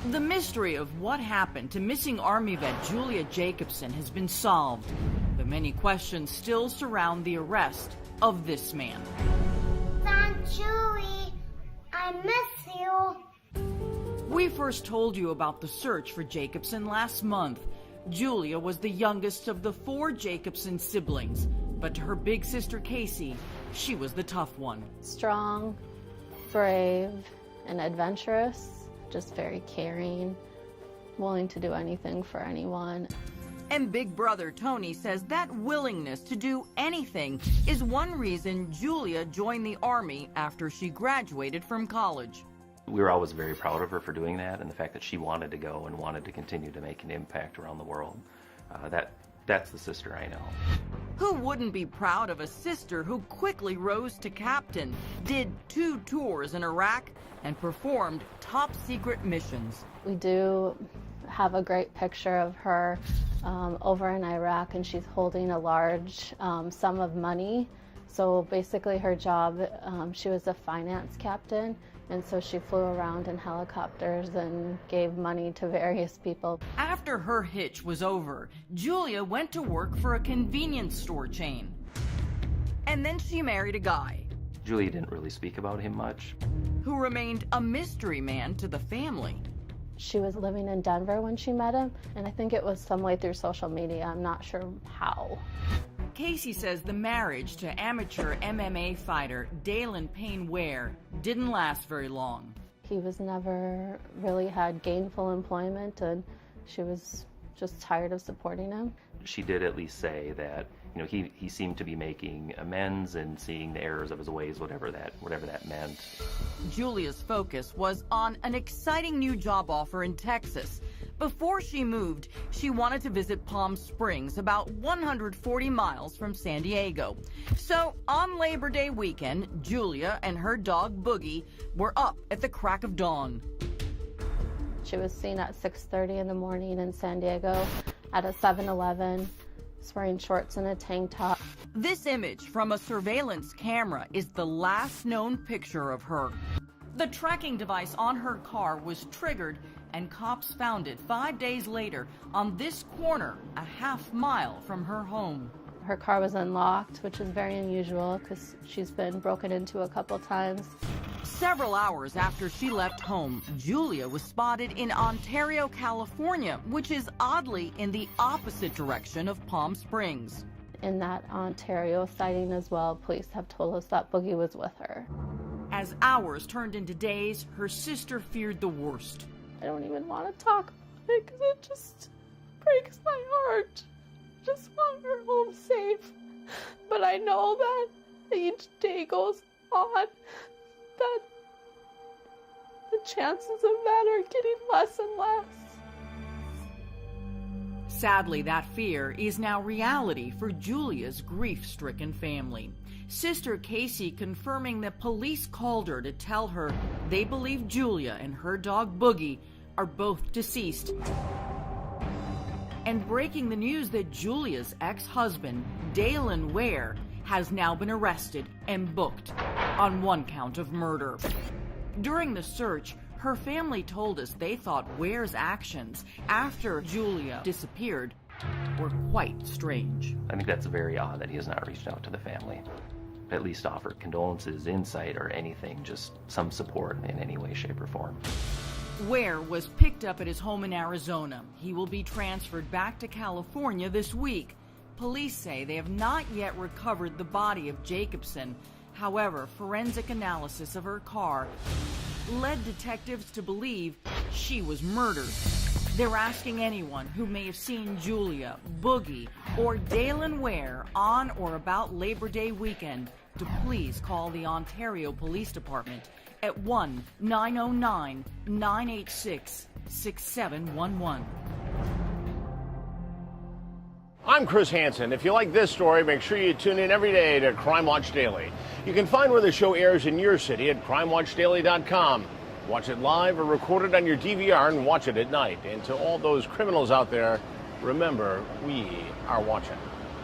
The mystery of what happened to missing Army vet Julia Jacobson has been solved, but many questions still surround the arrest of this man. Aunt Julie, I miss you. We first told you about the search for Jacobson last month. Julia was the youngest of the 4 Jacobson siblings, but to her big sister Casey, she was the tough one. Strong, brave, and adventurous. Just very caring, willing to do anything for anyone. And big brother Tony says that willingness to do anything is one reason Julia joined the Army after she graduated from college. We were always very proud of her for doing that, and the fact that she wanted to go and wanted to continue to make an impact around the world. That's the sister I know. Who wouldn't be proud of a sister who quickly rose to captain, did 2 tours in Iraq, and performed top-secret missions? We do have a great picture of her over in Iraq, and she's holding a large sum of money. So basically her job, she was a finance captain, and so she flew around in helicopters and gave money to various people. After her hitch was over, Julia went to work for a convenience store chain. And then she married a guy Julia didn't really speak about him much. who remained a mystery man to the family. She was living in Denver when she met him, and I think it was some way through social media. I'm not sure how. Casey says the marriage to amateur MMA fighter Dalen Ware didn't last very long. He was never really had gainful employment, and she was just tired of supporting him. She did at least say that, you know, he seemed to be making amends and seeing the errors of his ways, whatever that meant. Julia's focus was on an exciting new job offer in Texas. Before she moved, she wanted to visit Palm Springs, about 140 miles from San Diego. So on Labor Day weekend, Julia and her dog Boogie were up at the crack of dawn. She was seen at 6:30 in the morning in San Diego at a 7-Eleven, wearing shorts and a tank top. This image from a surveillance camera is the last known picture of her. The tracking device on her car was triggered, and cops found it 5 days later on this corner, a half-mile from her home. Her car was unlocked, which is very unusual because she's been broken into a couple times. Several hours after she left home, Julia was spotted in Ontario, California, which is oddly in the opposite direction of Palm Springs. In that Ontario sighting as well, police have told us that Boogie was with her. As hours turned into days, her sister feared the worst. I don't even want to talk about it because it just breaks my heart. I just want her home safe. But I know that each day goes on, that the chances of that are getting less and less. Sadly, that fear is now reality for Julia's grief-stricken family. Sister Casey confirming that police called her to tell her they believe Julia and her dog Boogie are both deceased. And breaking the news that Julia's ex-husband, Dalen Ware, has now been arrested and booked on 1 count of murder. During the search, her family told us they thought Ware's actions after Julia disappeared were quite strange. I think that's very odd that he has not reached out to the family, at least offered condolences, insight, or anything, just some support in any way, shape, or form. Ware was picked up at his home in Arizona. He will be transferred back to California this week. Police say they have not yet recovered the body of Jacobson. However, forensic analysis of her car led detectives to believe she was murdered. They're asking anyone who may have seen Julia, Boogie, or Dalen Ware on or about Labor Day weekend to please call the Ontario Police Department at 1-909-986-6711. I'm Chris Hansen. If you like this story, make sure you tune in every day to Crime Watch Daily. You can find where the show airs in your city at crimewatchdaily.com. Watch it live or record it on your DVR and watch it at night. And to all those criminals out there, remember, we are watching.